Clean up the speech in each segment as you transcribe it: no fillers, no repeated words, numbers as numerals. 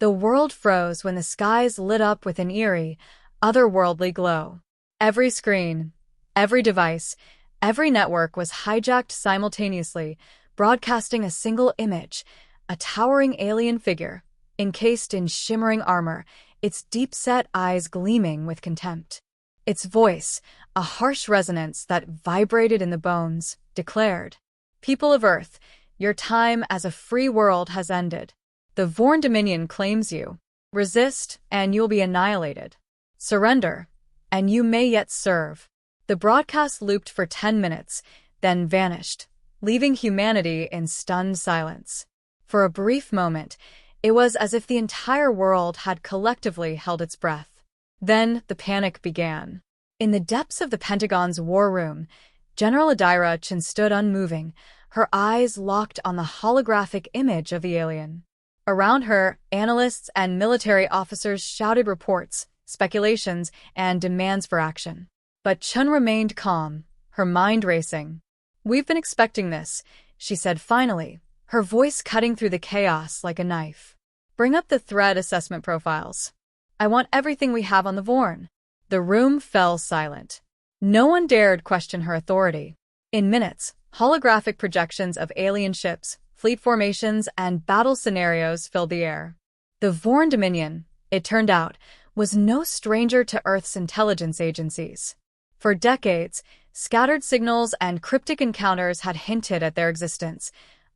The world froze when the skies lit up with an eerie, otherworldly glow. Every screen, every device, every network was hijacked simultaneously, broadcasting a single image, a towering alien figure, encased in shimmering armor, its deep-set eyes gleaming with contempt. Its voice, a harsh resonance that vibrated in the bones, declared, "People of Earth, your time as a free world has ended. The Vorn Dominion claims you. Resist, and you'll be annihilated. Surrender, and you may yet serve." The broadcast looped for 10 minutes, then vanished, leaving humanity in stunned silence. For a brief moment, it was as if the entire world had collectively held its breath. Then the panic began. In the depths of the Pentagon's war room, General Adira Chen stood unmoving, her eyes locked on the holographic image of the alien. Around her, analysts and military officers shouted reports, speculations, and demands for action. But Chen remained calm, her mind racing. "We've been expecting this," she said finally, her voice cutting through the chaos like a knife. "Bring up the threat assessment profiles. I want everything we have on the Vorn." The room fell silent. No one dared question her authority. In minutes, holographic projections of alien ships, fleet formations, and battle scenarios filled the air. The Vorn Dominion, it turned out, was no stranger to Earth's intelligence agencies. For decades, scattered signals and cryptic encounters had hinted at their existence,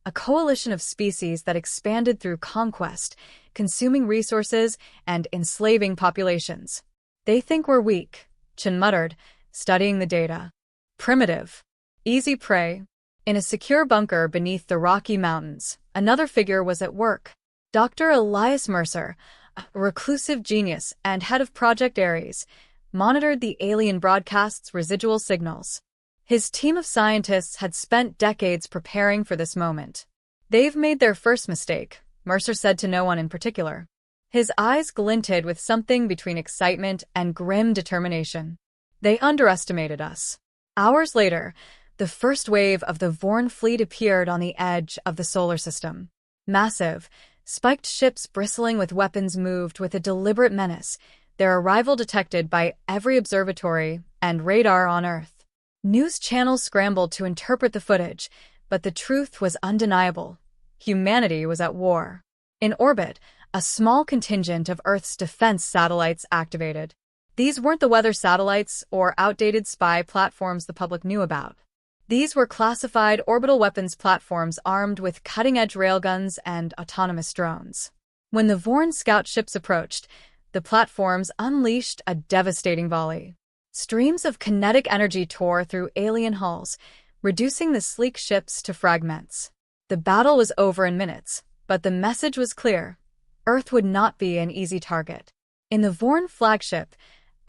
a coalition of species that expanded through conquest, consuming resources and enslaving populations. "They think we're weak," Chen muttered, studying the data. "Primitive. Easy prey." In a secure bunker beneath the Rocky Mountains, another figure was at work. Dr. Elias Mercer, a reclusive genius and head of Project Ares, monitored the alien broadcast's residual signals. His team of scientists had spent decades preparing for this moment. "They've made their first mistake," Mercer said to no one in particular. His eyes glinted with something between excitement and grim determination. "They underestimated us." Hours later, the first wave of the Vorn fleet appeared on the edge of the solar system. Massive, spiked ships bristling with weapons moved with a deliberate menace, their arrival detected by every observatory and radar on Earth. News channels scrambled to interpret the footage, but the truth was undeniable. Humanity was at war. In orbit, a small contingent of Earth's defense satellites activated. These weren't the weather satellites or outdated spy platforms the public knew about. These were classified orbital weapons platforms armed with cutting-edge railguns and autonomous drones. When the Vorn scout ships approached, the platforms unleashed a devastating volley. Streams of kinetic energy tore through alien hulls, reducing the sleek ships to fragments. The battle was over in minutes, but the message was clear. Earth would not be an easy target. In the Vorn flagship,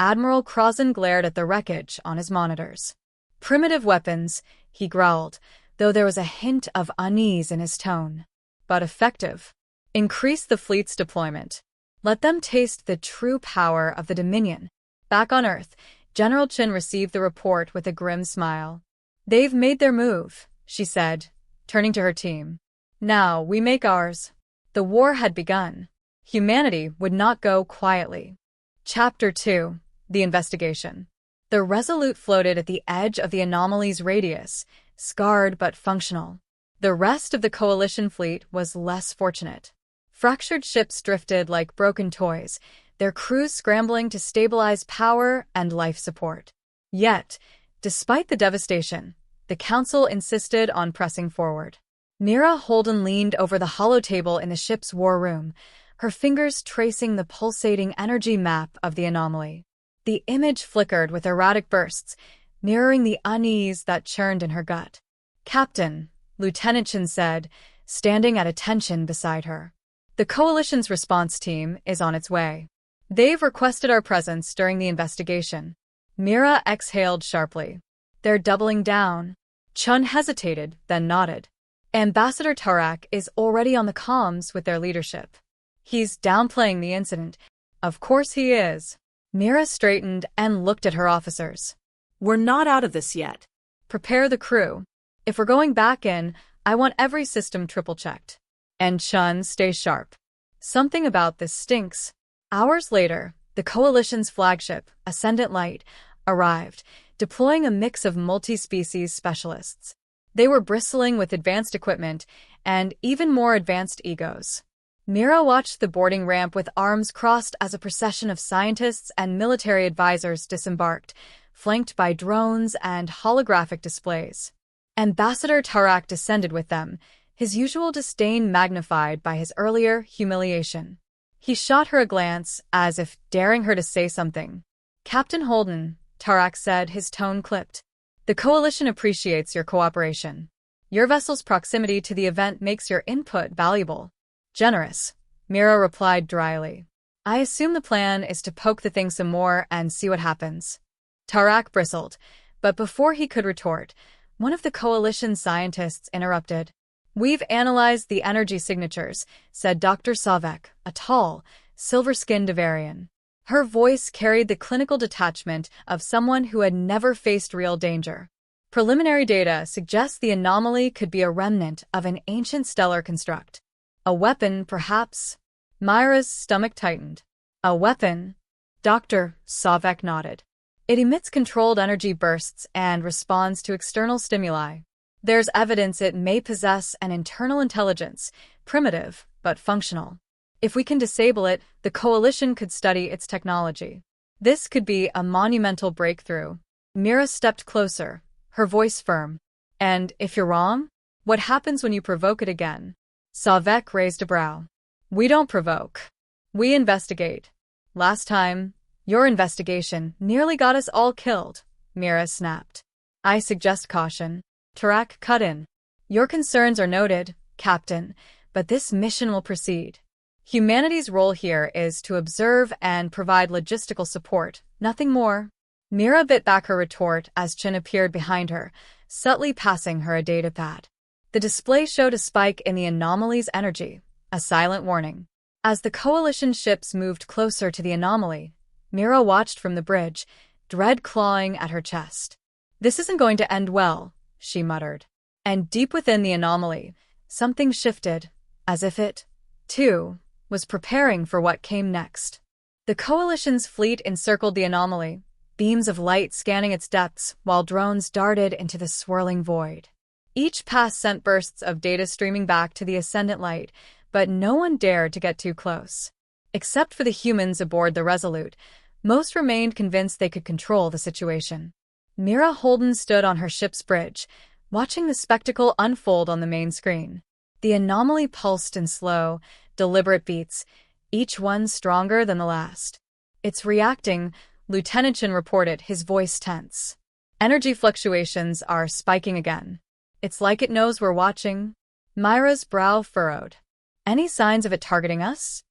Admiral Krasen glared at the wreckage on his monitors. "Primitive weapons," he growled, though there was a hint of unease in his tone. "But effective. Increase the fleet's deployment. Let them taste the true power of the Dominion." Back on Earth, General Chen received the report with a grim smile. "They've made their move," she said, turning to her team. "Now we make ours." The war had begun. Humanity would not go quietly. Chapter 2: The Investigation. The Resolute floated at the edge of the anomaly's radius, scarred but functional. The rest of the coalition fleet was less fortunate. Fractured ships drifted like broken toys, their crews scrambling to stabilize power and life support. Yet, despite the devastation, the Council insisted on pressing forward. Mira Holden leaned over the holotable in the ship's war room, her fingers tracing the pulsating energy map of the anomaly. The image flickered with erratic bursts, mirroring the unease that churned in her gut. "Captain," Lieutenant Chen said, standing at attention beside her. "The Coalition's response team is on its way. They've requested our presence during the investigation." Mira exhaled sharply. "They're doubling down." Chun hesitated, then nodded. "Ambassador Tarak is already on the comms with their leadership." "He's downplaying the incident." "Of course he is." Mira straightened and looked at her officers. "We're not out of this yet." "Prepare the crew. If we're going back in, I want every system triple-checked. And Chun, stay sharp. Something about this stinks. Hours later, the Coalition's flagship, Ascendant Light, arrived, deploying a mix of multi-species specialists. They were bristling with advanced equipment and even more advanced egos. Mira watched the boarding ramp with arms crossed as a procession of scientists and military advisors disembarked, flanked by drones and holographic displays. Ambassador Tarak descended with them, his usual disdain magnified by his earlier humiliation. He shot her a glance, as if daring her to say something. "Captain Holden," Tarak said, his tone clipped. "The Coalition appreciates your cooperation. Your vessel's proximity to the event makes your input valuable." "Generous," Mira replied dryly. "I assume the plan is to poke the thing some more and see what happens." Tarak bristled, but before he could retort, one of the Coalition scientists interrupted. "We've analyzed the energy signatures," said Dr. Savek, a tall, silver-skinned Avarian. Her voice carried the clinical detachment of someone who had never faced real danger. "Preliminary data suggests the anomaly could be a remnant of an ancient stellar construct. A weapon, perhaps?" Mira's stomach tightened. "A weapon?" Dr. Savek nodded. "It emits controlled energy bursts and responds to external stimuli. There's evidence it may possess an internal intelligence, primitive but functional. If we can disable it, the Coalition could study its technology. This could be a monumental breakthrough." Mira stepped closer, her voice firm. "And if you're wrong? What happens when you provoke it again?" Savek raised a brow. "We don't provoke. We investigate. Last time, your investigation nearly got us all killed," Mira snapped. "I suggest caution." Tarak cut in. "Your concerns are noted, Captain, but this mission will proceed. Humanity's role here is to observe and provide logistical support, nothing more." Mira bit back her retort as Chin appeared behind her, subtly passing her a datapad. The display showed a spike in the anomaly's energy, a silent warning. As the Coalition ships moved closer to the anomaly, Mira watched from the bridge, dread clawing at her chest. "This isn't going to end well," she muttered. And deep within the anomaly, something shifted, as if it, too, was preparing for what came next. The Coalition's fleet encircled the anomaly, beams of light scanning its depths while drones darted into the swirling void. Each pass sent bursts of data streaming back to the Ascendant Light, but no one dared to get too close. Except for the humans aboard the Resolute, most remained convinced they could control the situation. Mira Holden stood on her ship's bridge, watching the spectacle unfold on the main screen. The anomaly pulsed in slow, deliberate beats, each one stronger than the last. "It's reacting," Lieutenant Chin reported, his voice tense. "Energy fluctuations are spiking again. It's like it knows we're watching." Mira's brow furrowed. "Any signs of it targeting us?"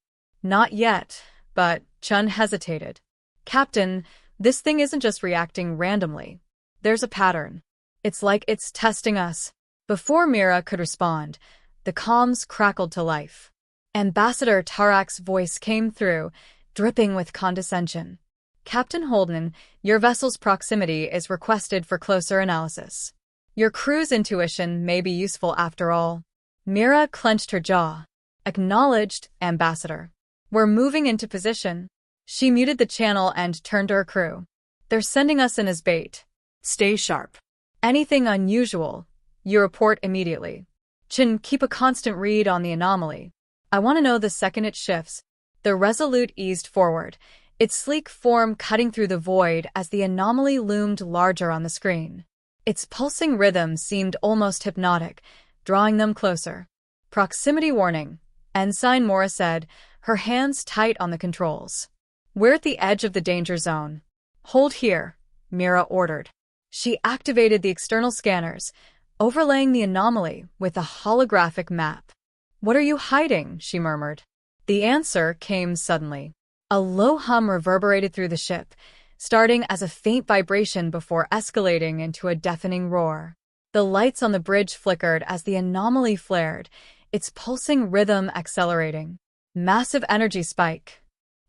"Not yet," but Chun hesitated. "Captain, this thing isn't just reacting randomly. There's a pattern. It's like it's testing us." Before Mira could respond, the comms crackled to life. Ambassador Tarak's voice came through, dripping with condescension. "Captain Holden, your vessel's proximity is requested for closer analysis. Your crew's intuition may be useful after all." Mira clenched her jaw. "Acknowledged, Ambassador. We're moving into position." She muted the channel and turned to her crew. "They're sending us in as bait. Stay sharp. Anything unusual, you report immediately. Chin, keep a constant read on the anomaly. I want to know the second it shifts." The Resolute eased forward, its sleek form cutting through the void as the anomaly loomed larger on the screen. Its pulsing rhythm seemed almost hypnotic, drawing them closer. "Proximity warning," Ensign Mora said, her hands tight on the controls. "We're at the edge of the danger zone. Hold here," Mira ordered. She activated the external scanners, overlaying the anomaly with a holographic map. "What are you hiding?" she murmured. The answer came suddenly. A low hum reverberated through the ship, starting as a faint vibration before escalating into a deafening roar. The lights on the bridge flickered as the anomaly flared, its pulsing rhythm accelerating. "Massive energy spike."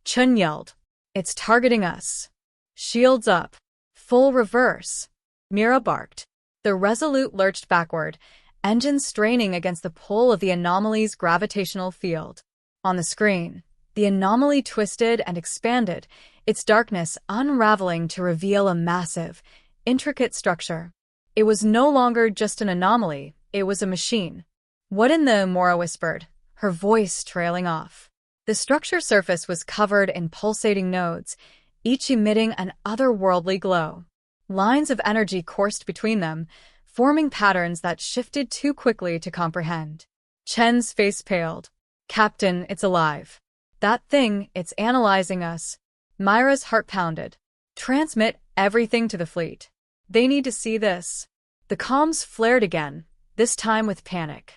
Chun yelled. "It's targeting us." "Shields up. Full reverse." Mira barked. The Resolute lurched backward, engines straining against the pull of the anomaly's gravitational field. On the screen, the anomaly twisted and expanded, its darkness unraveling to reveal a massive, intricate structure. It was no longer just an anomaly, it was a machine. What in the? Mora whispered, her voice trailing off. The structure surface was covered in pulsating nodes, each emitting an otherworldly glow. Lines of energy coursed between them, forming patterns that shifted too quickly to comprehend. Chen's face paled. Captain, it's alive. That thing, it's analyzing us. Mira's heart pounded. Transmit everything to the fleet. They need to see this. The comms flared again, this time with panic.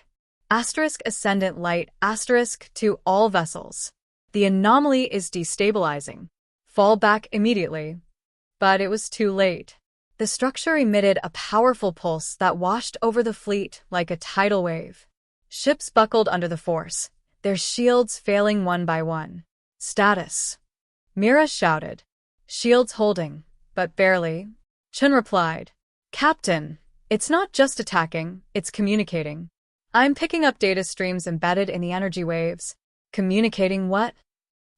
Ascendant light to all vessels. The anomaly is destabilizing. Fall back immediately. But it was too late. The structure emitted a powerful pulse that washed over the fleet like a tidal wave. Ships buckled under the force, their shields failing one by one. Status. Mira shouted. Shields holding, but barely. Chen replied. Captain, it's not just attacking, it's communicating. I'm picking up data streams embedded in the energy waves. Communicating what?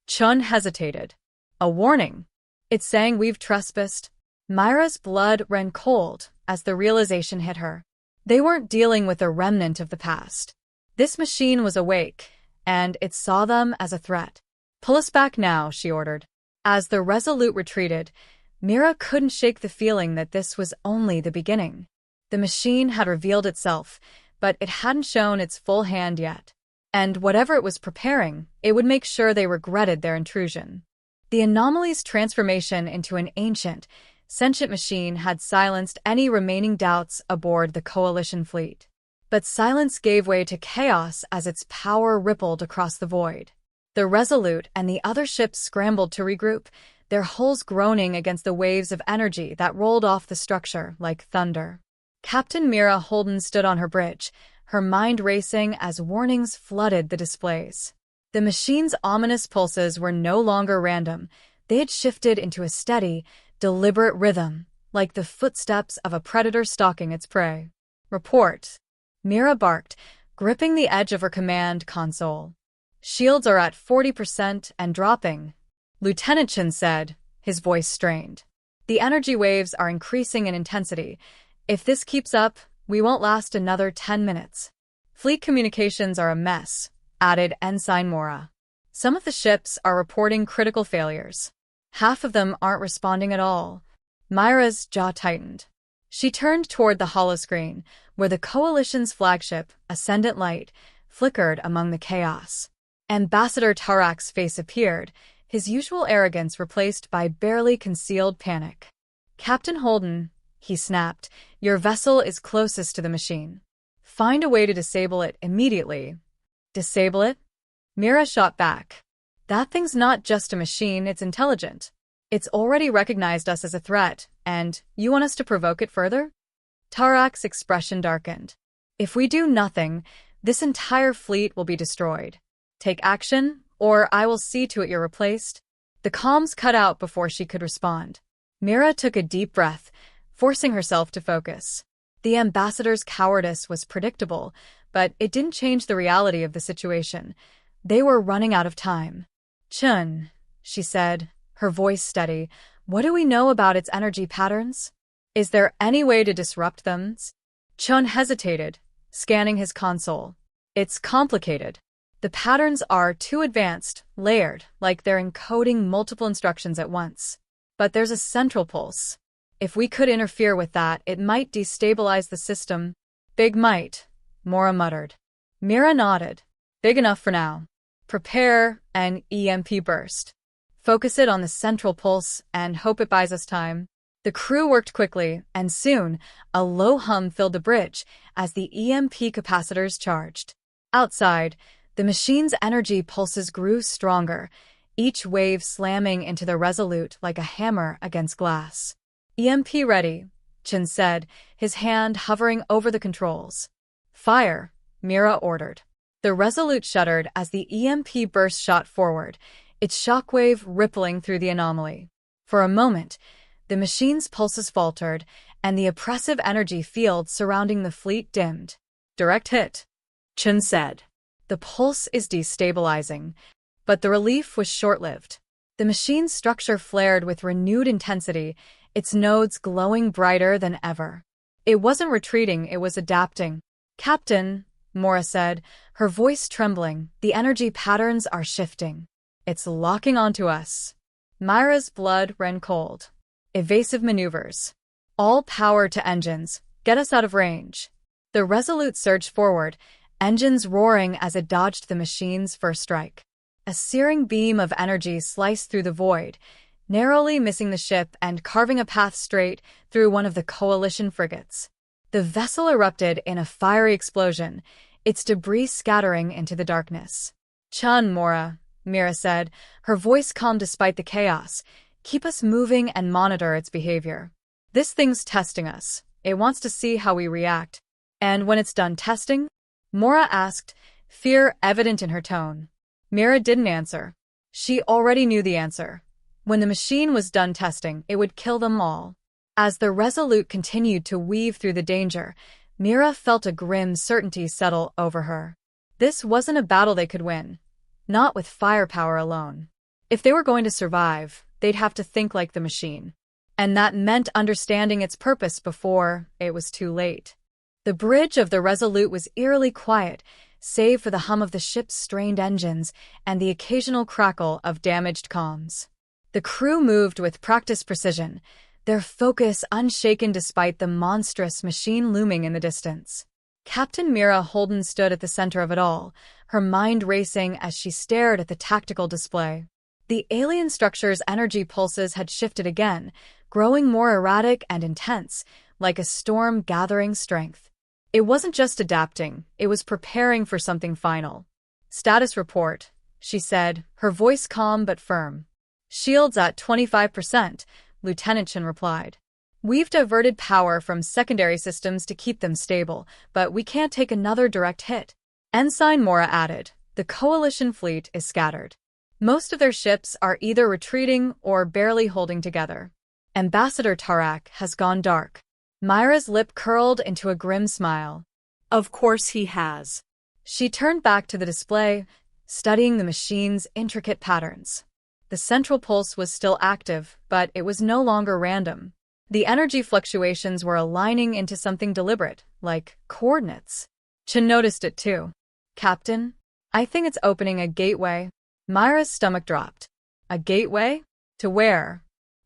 Chun hesitated. A warning. It's saying we've trespassed. Mira's blood ran cold as the realization hit her. They weren't dealing with a remnant of the past. This machine was awake, and it saw them as a threat. Pull us back now, she ordered. As the Resolute retreated, Mira couldn't shake the feeling that this was only the beginning. The machine had revealed itself, but it hadn't shown its full hand yet. And whatever it was preparing, it would make sure they regretted their intrusion. The anomaly's transformation into an ancient, sentient machine had silenced any remaining doubts aboard the Coalition fleet. But silence gave way to chaos as its power rippled across the void. The Resolute and the other ships scrambled to regroup, their hulls groaning against the waves of energy that rolled off the structure like thunder. Captain Mira Holden stood on her bridge, her mind racing as warnings flooded the displays. The machine's ominous pulses were no longer random. They had shifted into a steady, deliberate rhythm, like the footsteps of a predator stalking its prey. Report. Mira barked, gripping the edge of her command console. Shields are at 40% and dropping. Lieutenant Chen said, his voice strained. The energy waves are increasing in intensity. If this keeps up, we won't last another 10 minutes. Fleet communications are a mess, added Ensign Mora. Some of the ships are reporting critical failures. Half of them aren't responding at all. Mira's jaw tightened. She turned toward the holoscreen, where the Coalition's flagship, Ascendant Light, flickered among the chaos. Ambassador Tarak's face appeared, his usual arrogance replaced by barely concealed panic. Captain Holden, he snapped, your vessel is closest to the machine. Find a way to disable it immediately. Disable it? Mira shot back. That thing's not just a machine, it's intelligent. It's already recognized us as a threat, and you want us to provoke it further? Tarak's expression darkened. If we do nothing, this entire fleet will be destroyed. Take action, or I will see to it you're replaced. The comms cut out before she could respond. Mira took a deep breath, forcing herself to focus. The ambassador's cowardice was predictable, but it didn't change the reality of the situation. They were running out of time. Chun, she said, her voice steady, what do we know about its energy patterns? Is there any way to disrupt them? Chun hesitated, scanning his console. It's complicated. The patterns are too advanced, layered, like they're encoding multiple instructions at once. But there's a central pulse. If we could interfere with that, it might destabilize the system. Big might, Mora muttered. Mira nodded. Big enough for now. Prepare an EMP burst. Focus it on the central pulse and hope it buys us time. The crew worked quickly, and soon, a low hum filled the bridge as the EMP capacitors charged. Outside, the machine's energy pulses grew stronger, each wave slamming into the Resolute like a hammer against glass. EMP ready, Chen said, his hand hovering over the controls. Fire, Mira ordered. The Resolute shuddered as the EMP burst shot forward, its shockwave rippling through the anomaly. For a moment, the machine's pulses faltered, and the oppressive energy field surrounding the fleet dimmed. Direct hit, Chen said. The pulse is destabilizing, but the relief was short-lived. The machine's structure flared with renewed intensity, its nodes glowing brighter than ever. It wasn't retreating, it was adapting. "Captain," Mira said, her voice trembling, "the energy patterns are shifting. It's locking onto us." Mira's blood ran cold. Evasive maneuvers. "All power to engines. Get us out of range." The Resolute surged forward, engines roaring as it dodged the machine's first strike. A searing beam of energy sliced through the void, narrowly missing the ship and carving a path straight through one of the Coalition frigates. The vessel erupted in a fiery explosion, its debris scattering into the darkness. "Chun, Mira said, her voice calm despite the chaos. "Keep us moving and monitor its behavior. This thing's testing us. It wants to see how we react." "And when it's done testing?" Mira asked, fear evident in her tone. Mira didn't answer. She already knew the answer. When the machine was done testing, it would kill them all. As the Resolute continued to weave through the danger, Mira felt a grim certainty settle over her. This wasn't a battle they could win. Not with firepower alone. If they were going to survive, they'd have to think like the machine. And that meant understanding its purpose before it was too late. The bridge of the Resolute was eerily quiet, save for the hum of the ship's strained engines and the occasional crackle of damaged comms. The crew moved with practiced precision, their focus unshaken despite the monstrous machine looming in the distance. Captain Mira Holden stood at the center of it all, her mind racing as she stared at the tactical display. The alien structure's energy pulses had shifted again, growing more erratic and intense, like a storm gathering strength. It wasn't just adapting, it was preparing for something final. "Status report," she said, her voice calm but firm. "Shields at 25%, Lieutenant Chen replied. "We've diverted power from secondary systems to keep them stable, but we can't take another direct hit." Ensign Mora added, "The Coalition fleet is scattered. Most of their ships are either retreating or barely holding together. Ambassador Tarak has gone dark." Mira's lip curled into a grim smile. Of course he has. She turned back to the display, studying the machine's intricate patterns. The central pulse was still active, but it was no longer random. The energy fluctuations were aligning into something deliberate, like coordinates. Chen noticed it too. "Captain, I think it's opening a gateway." Mira's stomach dropped. "A gateway? To where?"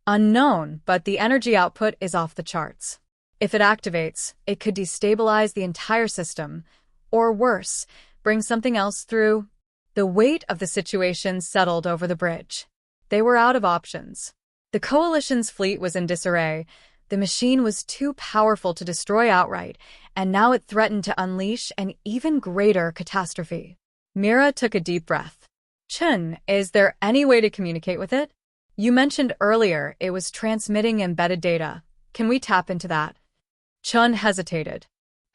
"Unknown, but the energy output is off the charts. If it activates, it could destabilize the entire system, or worse, bring something else through." The weight of the situation settled over the bridge. They were out of options. The Coalition's fleet was in disarray, the machine was too powerful to destroy outright, and now it threatened to unleash an even greater catastrophe. Mira took a deep breath. "Chen, is there any way to communicate with it? You mentioned earlier it was transmitting embedded data. Can we tap into that?" Chen hesitated.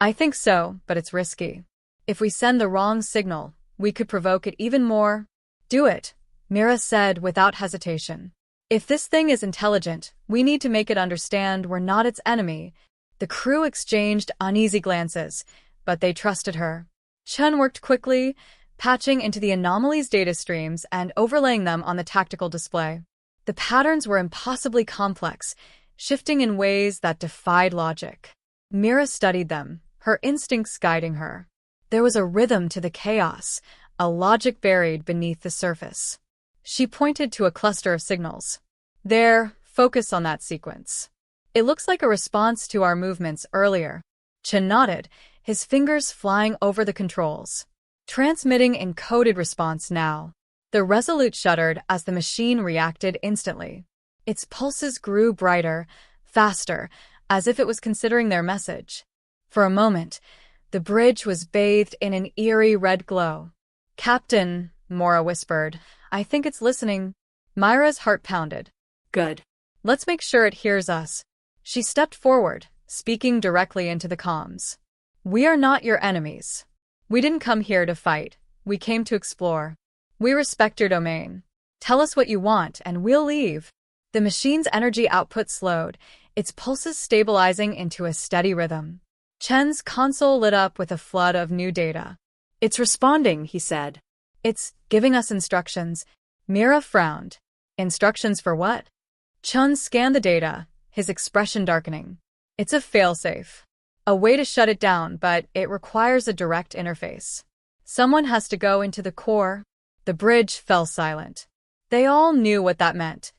"I think so, but it's risky. If we send the wrong signal, we could provoke it even more." "Do it," Mira said without hesitation. "If this thing is intelligent, we need to make it understand we're not its enemy." The crew exchanged uneasy glances, but they trusted her. Chen worked quickly, patching into the anomaly's data streams and overlaying them on the tactical display. The patterns were impossibly complex, shifting in ways that defied logic. Mira studied them, her instincts guiding her. There was a rhythm to the chaos, a logic buried beneath the surface. She pointed to a cluster of signals. "There, focus on that sequence. It looks like a response to our movements earlier." Chen nodded, his fingers flying over the controls. "Transmitting encoded response now." The Resolute shuddered as the machine reacted instantly. Its pulses grew brighter, faster, as if it was considering their message. For a moment, the bridge was bathed in an eerie red glow. "Captain," Mora whispered, "I think it's listening." Mira's heart pounded. Good. "Let's make sure it hears us." She stepped forward, speaking directly into the comms. "We are not your enemies. We didn't come here to fight. We came to explore. We respect your domain. Tell us what you want, and we'll leave." The machine's energy output slowed, its pulses stabilizing into a steady rhythm. Chen's console lit up with a flood of new data. It's responding, he said. It's giving us instructions. Mira frowned. Instructions for what? Chun scanned the data, his expression darkening. It's a failsafe. A way to shut it down, but it requires a direct interface. Someone has to go into the core. The bridge fell silent. They all knew what that meant.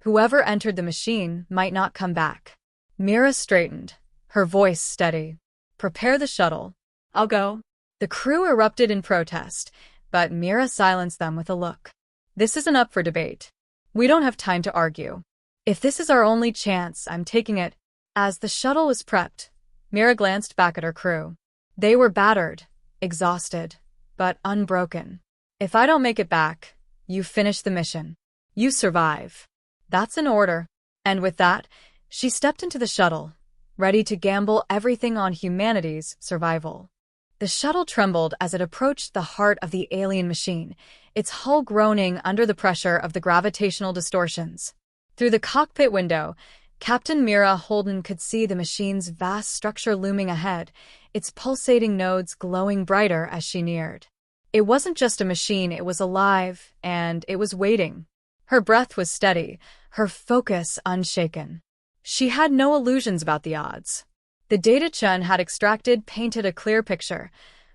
Whoever entered the machine might not come back. Mira straightened, her voice steady. Prepare the shuttle. I'll go. The crew erupted in protest, but Mira silenced them with a look. This isn't up for debate. We don't have time to argue. If this is our only chance, I'm taking it. As the shuttle was prepped, Mira glanced back at her crew. They were battered, exhausted, but unbroken. If I don't make it back, you finish the mission. You survive. That's an order. And with that, she stepped into the shuttle, ready to gamble everything on humanity's survival. The shuttle trembled as it approached the heart of the alien machine, its hull groaning under the pressure of the gravitational distortions. Through the cockpit window, Captain Mira Holden could see the machine's vast structure looming ahead, its pulsating nodes glowing brighter as she neared. It wasn't just a machine, it was alive, and it was waiting. Her breath was steady, her focus unshaken. She had no illusions about the odds. The data Chun had extracted painted a clear picture.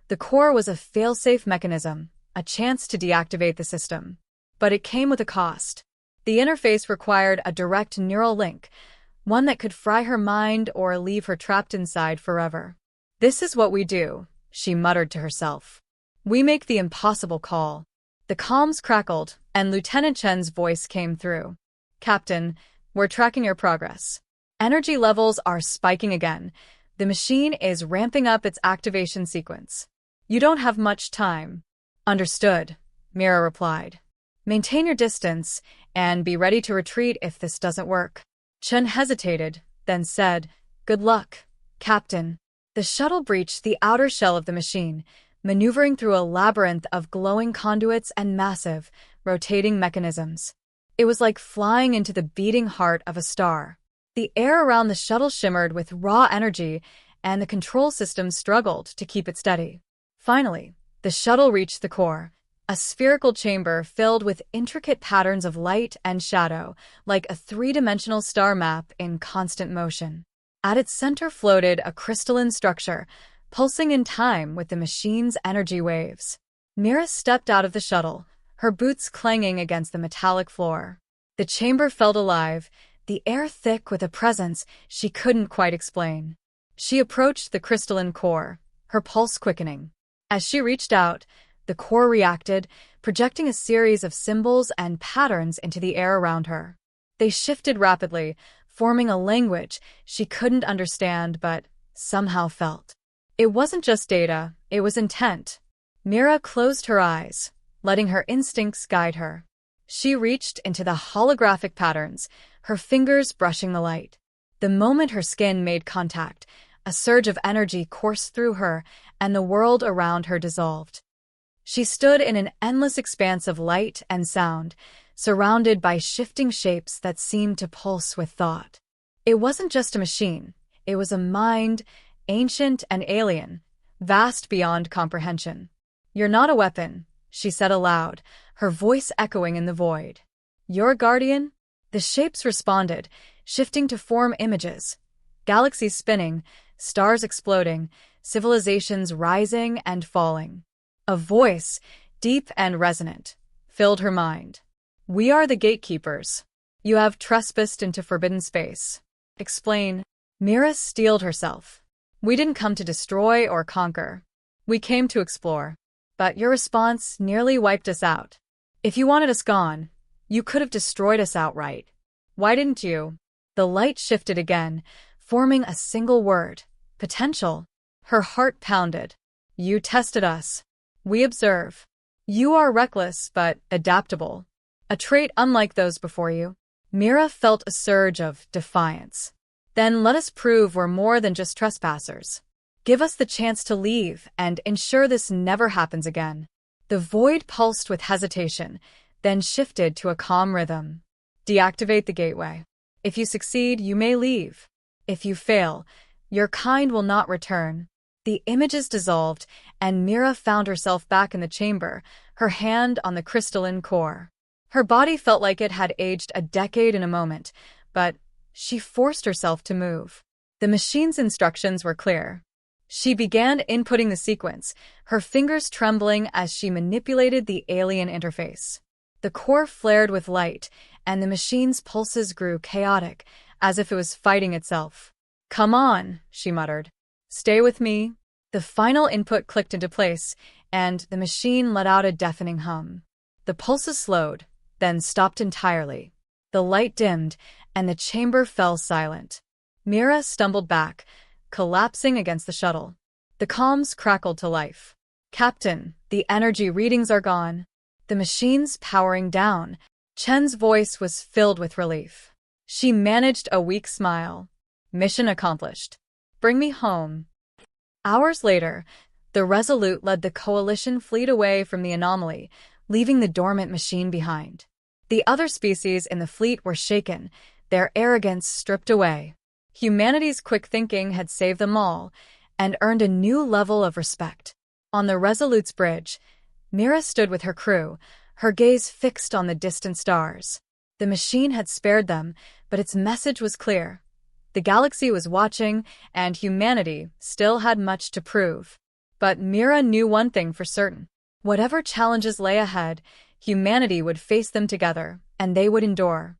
The core was a fail-safe mechanism, a chance to deactivate the system. But it came with a cost. The interface required a direct neural link, one that could fry her mind or leave her trapped inside forever. This is what we do, she muttered to herself. We make the impossible call. The comms crackled, and Lieutenant Chen's voice came through. Captain, we're tracking your progress. Energy levels are spiking again. The machine is ramping up its activation sequence. You don't have much time. Understood, Mira replied. Maintain your distance, and be ready to retreat if this doesn't work. Chen hesitated, then said, Good luck, Captain. The shuttle breached the outer shell of the machine, maneuvering through a labyrinth of glowing conduits and massive, rotating mechanisms. It was like flying into the beating heart of a star. The air around the shuttle shimmered with raw energy, and the control system struggled to keep it steady. Finally, the shuttle reached the core, a spherical chamber filled with intricate patterns of light and shadow, like a three-dimensional star map in constant motion. At its center floated a crystalline structure, pulsing in time with the machine's energy waves. Mira stepped out of the shuttle, her boots clanging against the metallic floor. The chamber felt alive, the air thick with a presence she couldn't quite explain. She approached the crystalline core, her pulse quickening. As she reached out, the core reacted, projecting a series of symbols and patterns into the air around her. They shifted rapidly, forming a language she couldn't understand but somehow felt. It wasn't just data, it was intent. Mira closed her eyes, letting her instincts guide her. She reached into the holographic patterns, her fingers brushing the light. The moment her skin made contact, a surge of energy coursed through her, and the world around her dissolved. She stood in an endless expanse of light and sound, surrounded by shifting shapes that seemed to pulse with thought. It wasn't just a machine, it was a mind, ancient and alien, vast beyond comprehension. You're not a weapon, she said aloud, her voice echoing in the void. You're a guardian? The shapes responded, shifting to form images. Galaxies spinning, stars exploding, civilizations rising and falling. A voice, deep and resonant, filled her mind. We are the gatekeepers. You have trespassed into forbidden space. Explain. Mira steeled herself. We didn't come to destroy or conquer. We came to explore. But your response nearly wiped us out. If you wanted us gone, you could have destroyed us outright. Why didn't you? The light shifted again, forming a single word. Potential. Her heart pounded. You tested us. We observe. You are reckless but adaptable. A trait unlike those before you. Mira felt a surge of defiance. Then let us prove we're more than just trespassers. Give us the chance to leave and ensure this never happens again. The void pulsed with hesitation, then shifted to a calm rhythm. Deactivate the gateway. If you succeed, you may leave. If you fail, your kind will not return. The images dissolved, and Mira found herself back in the chamber, her hand on the crystalline core. Her body felt like it had aged a decade in a moment, but she forced herself to move. The machine's instructions were clear. She began inputting the sequence, her fingers trembling as she manipulated the alien interface. The core flared with light, and the machine's pulses grew chaotic, as if it was fighting itself. "Come on," she muttered. "Stay with me." The final input clicked into place, and the machine let out a deafening hum. The pulses slowed, then stopped entirely. The light dimmed, and the chamber fell silent. Mira stumbled back, collapsing against the shuttle. The comms crackled to life. "Captain, the energy readings are gone. The machine's powering down." Chen's voice was filled with relief. She managed a weak smile. "Mission accomplished. Bring me home." Hours later, the Resolute led the coalition fleet away from the anomaly, leaving the dormant machine behind. The other species in the fleet were shaken, their arrogance stripped away. Humanity's quick thinking had saved them all, and earned a new level of respect. On the Resolute's bridge, Mira stood with her crew, her gaze fixed on the distant stars. The machine had spared them, but its message was clear. The galaxy was watching, and humanity still had much to prove. But Mira knew one thing for certain. Whatever challenges lay ahead, humanity would face them together, and they would endure.